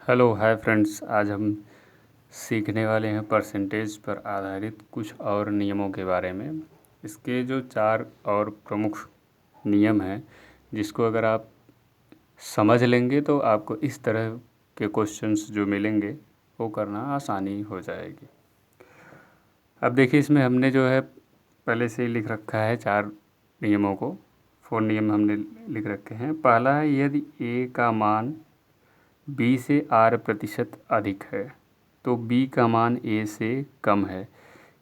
Hello hi friends. आज हम सीखने वाले हैं परसेंटेज पर आधारित कुछ और नियमों के बारे में। इसके जो 4 और प्रमुख नियम हैं, जिसको अगर आप समझ लेंगे तो आपको इस तरह के क्वेश्चंस जो मिलेंगे वो करना आसानी हो जाएगी। अब देखिए, इसमें हमने जो है पहले से ही लिख रखा है 4 नियमों को। 4 नियम हमने लिख रखे हैं। पहला है, यदि ए का मान बी से R% अधिक है तो बी का मान ए से कम है।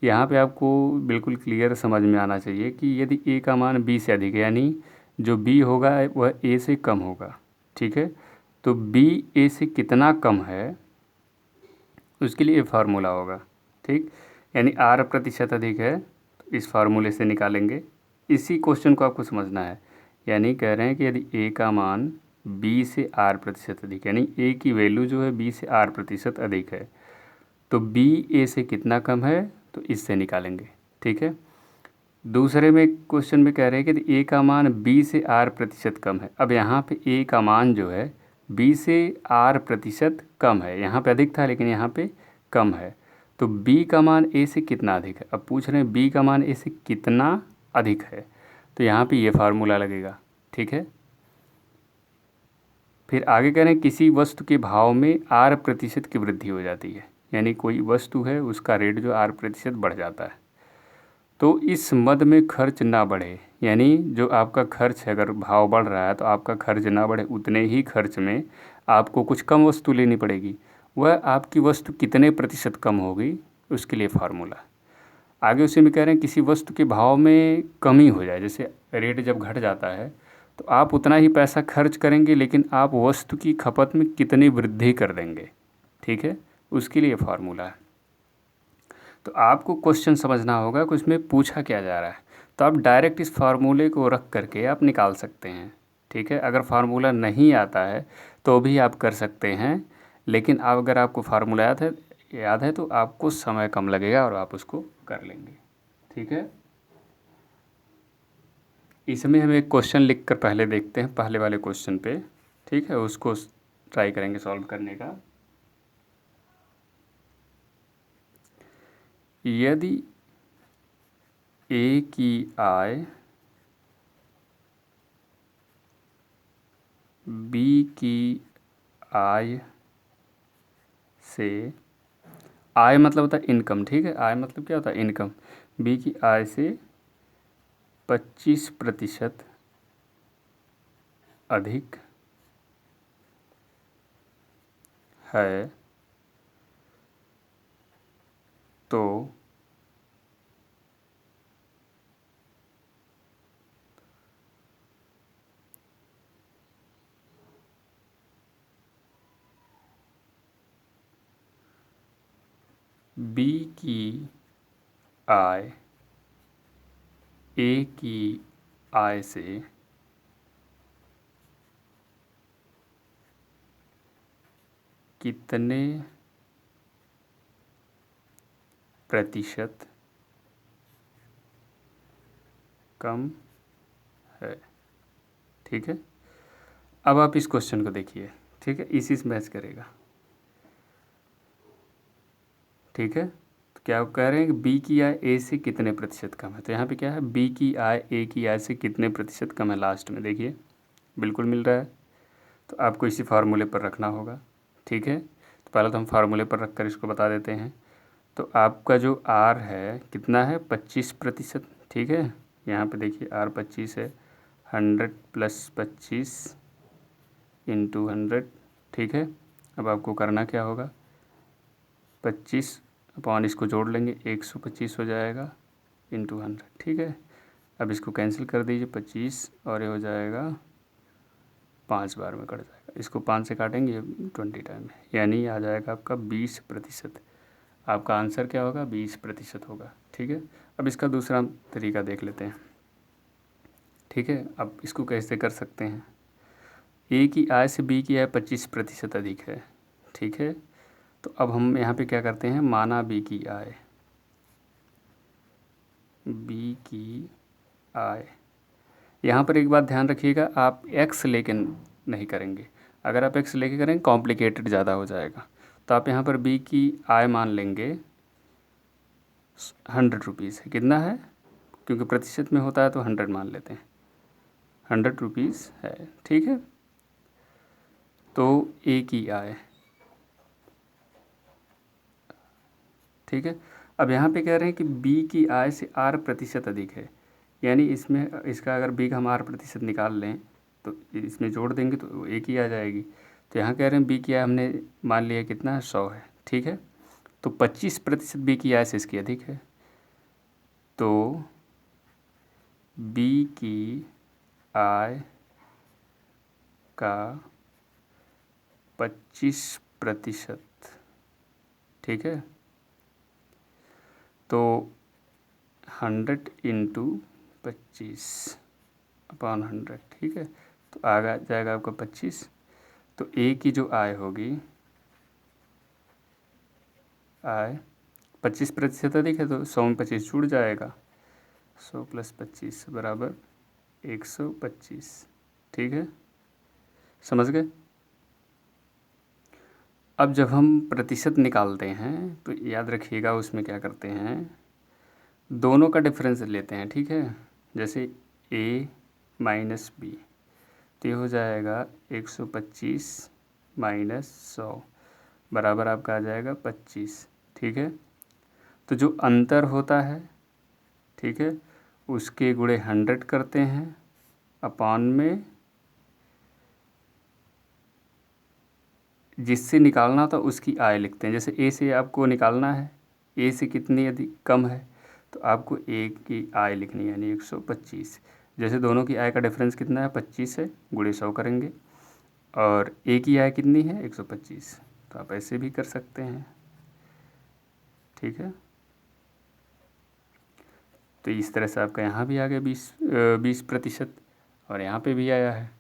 यहाँ पे आपको बिल्कुल क्लियर समझ में आना चाहिए कि यदि ए का मान बी से अधिक है, यानी जो बी होगा वह ए से कम होगा। ठीक है, तो बी ए से कितना कम है उसके लिए फार्मूला होगा। ठीक, यानी R% अधिक है तो इस फार्मूले से निकालेंगे। इसी क्वेश्चन को आपको समझना है। यानी कह रहे हैं कि यदि ए का मान बी से R% अधिक, यानी ए की वैल्यू जो है बी से R% अधिक है, तो बी ए से कितना कम है तो इससे निकालेंगे। ठीक है, दूसरे में क्वेश्चन में कह रहे हैं कि ए का मान बी से R% कम है। अब यहाँ पे ए का मान जो है बी से R% कम है। यहाँ पे अधिक था लेकिन यहाँ पे कम है, तो बी का मान ए से कितना अधिक है। अब पूछ रहे हैं बी का मान ए से कितना अधिक है, तो यहाँ पे ये फार्मूला लगेगा। ठीक है, फिर आगे कह रहे हैं किसी वस्तु के भाव में R% की वृद्धि हो जाती है, यानी कोई वस्तु है उसका रेट जो R% बढ़ जाता है, तो इस मद में खर्च ना बढ़े। यानी जो आपका खर्च है, अगर भाव बढ़ रहा है तो आपका खर्च ना बढ़े, उतने ही खर्च में आपको कुछ कम वस्तु लेनी पड़ेगी। वह आपकी वस्तु कितने प्रतिशत कम होगी उसके लिए फार्मूला। आगे उसी में कह रहे हैं किसी वस्तु के भाव में कमी हो जाए, जैसे रेट जब घट जाता है तो आप उतना ही पैसा खर्च करेंगे लेकिन आप वस्तु की खपत में कितनी वृद्धि कर देंगे। ठीक है, उसके लिए फार्मूला है। तो आपको क्वेश्चन समझना होगा कि उसमें पूछा क्या जा रहा है, तो आप डायरेक्ट इस फार्मूले को रख करके आप निकाल सकते हैं। ठीक है, अगर फार्मूला नहीं आता है तो भी आप कर सकते हैं, लेकिन अब अगर आपको फार्मूला याद है तो आपको समय कम लगेगा और आप उसको कर लेंगे। ठीक है, इसमें हम एक क्वेश्चन लिख कर पहले देखते हैं, पहले वाले क्वेश्चन पे। ठीक है, उसको ट्राई करेंगे सॉल्व करने का। यदि ए की आय बी की आय से, आय मतलब होता है इनकम। ठीक है, आय मतलब क्या होता है, इनकम। बी की आय से 25% अधिक है तो बी की आय ए की आय से कितने प्रतिशत कम है। ठीक है, अब आप इस क्वेश्चन को देखिए। ठीक है, इसी से मैच करेगा। ठीक है, तो क्या आप कह रहे हैं कि बी की आय ए से कितने प्रतिशत कम है, तो यहाँ पे क्या है, बी की आय ए की आय से कितने प्रतिशत कम है। लास्ट में देखिए बिल्कुल मिल रहा है, तो आपको इसी फार्मूले पर रखना होगा। ठीक है, तो पहले तो हम फार्मूले पर रख कर इसको बता देते हैं। तो आपका जो आर है कितना है, 25%। ठीक है, यहाँ पे देखिए आर 25 है, 100 + 25 × 100। ठीक है, अब आपको करना क्या होगा, 25 अपॉन इसको जोड़ लेंगे, 125 हो जाएगा × 100। ठीक है, अब इसको कैंसिल कर दीजिए, 25 और ये हो जाएगा 5 बार में कट जाएगा। इसको 5 से काटेंगे 20 टाइम, यानी आ जाएगा आपका 20%। आपका आंसर क्या होगा, 20% होगा। ठीक है, अब इसका दूसरा तरीका देख लेते हैं। ठीक है, अब इसको कैसे कर सकते हैं, ए की आय से बी की आय 25% अधिक है। ठीक है, तो अब हम यहाँ पे क्या करते हैं, माना बी की आय, यहाँ पर एक बात ध्यान रखिएगा, आप एक्स लेकिन नहीं करेंगे। अगर आप x लेके करेंगे कॉम्प्लिकेटेड ज़्यादा हो जाएगा। तो आप यहाँ पर b की आय मान लेंगे 100 रुपीज़ है। कितना है? क्योंकि प्रतिशत में होता है तो 100 मान लेते हैं, 100 रुपीज़ है। ठीक है, तो a की आय, ठीक है। अब यहाँ पे कह रहे हैं कि b की आय से r प्रतिशत अधिक है, यानी इसमें इसका अगर b का हम r प्रतिशत निकाल लें तो इसमें जोड़ देंगे तो a की आ जाएगी। तो यहाँ कह रहे हैं b की आय हमने मान लिया कितना है, 100 है। ठीक है, तो 25% b की आय से इसकी अधिक है, तो b की आय का 25%, ठीक है, तो 100 इंटू 25/100, ठीक है, तो आ जाएगा आपका 25। तो ए की जो आय होगी, आय 25% अधिक है तो 100 में 25 जुड़ जाएगा, 100 + 25 बराबर 125। ठीक है, समझ गए? अब जब हम प्रतिशत निकालते हैं तो याद रखिएगा उसमें क्या करते हैं, दोनों का डिफरेंस लेते हैं। ठीक है, जैसे a माइनस b, तो ये हो जाएगा 125 माइनस 100 बराबर आपका आ जाएगा 25। ठीक है, तो जो अंतर होता है, ठीक है, उसके गुणे 100 करते हैं, अपान में जिससे निकालना था उसकी आय लिखते हैं। जैसे a से आपको निकालना है, a से कितनी अधिक कम है, तो आपको a की आय लिखनी है, यानी 125। जैसे दोनों की आय का डिफरेंस कितना है, 25 है, गुणे 100 करेंगे, और a की आय कितनी है, 125, तो आप ऐसे भी कर सकते हैं। ठीक है, तो इस तरह से आपका यहाँ भी आ गया 20%, और यहाँ पे भी आया है।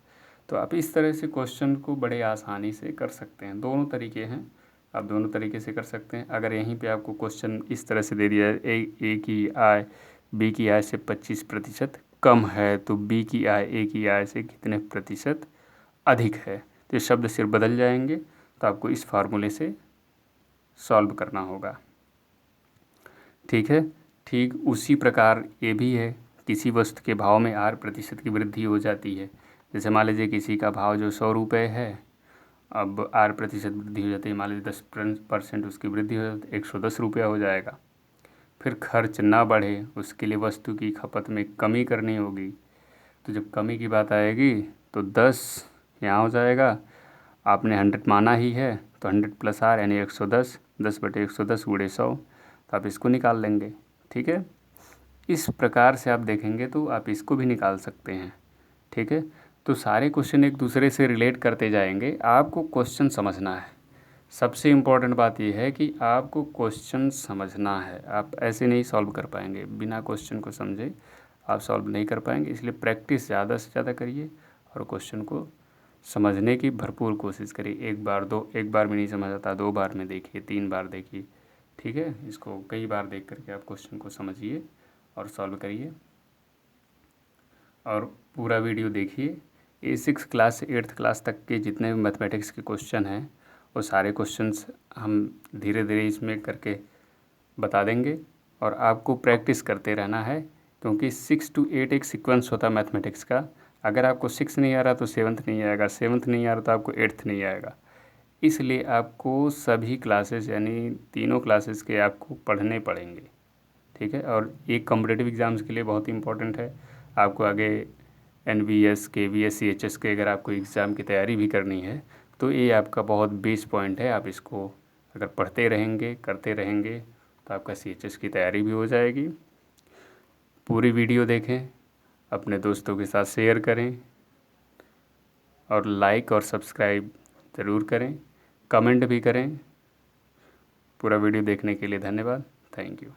तो आप इस तरह से क्वेश्चन को बड़े आसानी से कर सकते हैं। दोनों तरीके हैं, आप दोनों तरीके से कर सकते हैं। अगर यहीं पे आपको क्वेश्चन इस तरह से दे दिया है, ए की आय बी की आय से 25% कम है, तो बी की आय ए की आय से कितने प्रतिशत अधिक है, तो ये शब्द सिर्फ बदल जाएंगे। तो आपको इस फार्मूले से सॉल्व करना होगा। ठीक है, ठीक उसी प्रकार ये भी है, किसी वस्तु के भाव में R% की वृद्धि हो जाती है। जैसे मान लीजिए किसी का भाव जो 100 रुपये है, अब R% वृद्धि हो जाती है, मान लीजिए 10% उसकी वृद्धि हो जाती है, 110 रुपया हो जाएगा। फिर खर्च ना बढ़े, उसके लिए वस्तु की खपत में कमी करनी होगी, तो जब कमी की बात आएगी तो 10 यहाँ हो जाएगा, आपने 100 माना ही है, तो 100 + R यानी 110, 10/110 गुणे 100, तो आप इसको निकाल लेंगे। ठीक है, इस प्रकार से आप देखेंगे तो आप इसको भी निकाल सकते हैं। ठीक है, तो सारे क्वेश्चन एक दूसरे से रिलेट करते जाएंगे, आपको क्वेश्चन समझना है। सबसे इम्पॉर्टेंट बात यह है कि आपको क्वेश्चन समझना है, आप ऐसे नहीं सॉल्व कर पाएंगे, बिना क्वेश्चन को समझे आप सॉल्व नहीं कर पाएंगे। इसलिए प्रैक्टिस ज़्यादा से ज़्यादा करिए और क्वेश्चन को समझने की भरपूर कोशिश करिए। एक बार में नहीं समझ आता, 2 बार में देखिए, 3 बार देखिए। ठीक है, इसको कई बार देख करके आप क्वेश्चन को समझिए और सॉल्व करिए, और पूरा वीडियो देखिए। A6 क्लास से 8th क्लास तक के जितने भी मैथमेटिक्स के क्वेश्चन हैं, वो सारे क्वेश्चंस हम धीरे धीरे इसमें करके बता देंगे, और आपको प्रैक्टिस करते रहना है, क्योंकि 6 to 8 एक सीक्वेंस होता है मैथमेटिक्स का। अगर आपको 6 नहीं आ रहा तो 7th नहीं आएगा, 7th नहीं आ रहा तो आपको 8th नहीं आएगा। इसलिए आपको सभी क्लासेस, यानी तीनों क्लासेस के आपको पढ़ने पड़ेंगे। ठीक है, और एक कॉम्पिटिटिव एग्ज़ाम्स के लिए बहुत इंपॉर्टेंट है। आपको आगे NVS KVS CHS के अगर आपको एग्ज़ाम की तैयारी भी करनी है, तो ये आपका बहुत बेस पॉइंट है। आप इसको अगर पढ़ते रहेंगे, करते रहेंगे, तो आपका CHS की तैयारी भी हो जाएगी। पूरी वीडियो देखें, अपने दोस्तों के साथ शेयर करें, और लाइक और सब्सक्राइब ज़रूर करें, कमेंट भी करें। पूरा वीडियो देखने के लिए धन्यवाद। Thank you.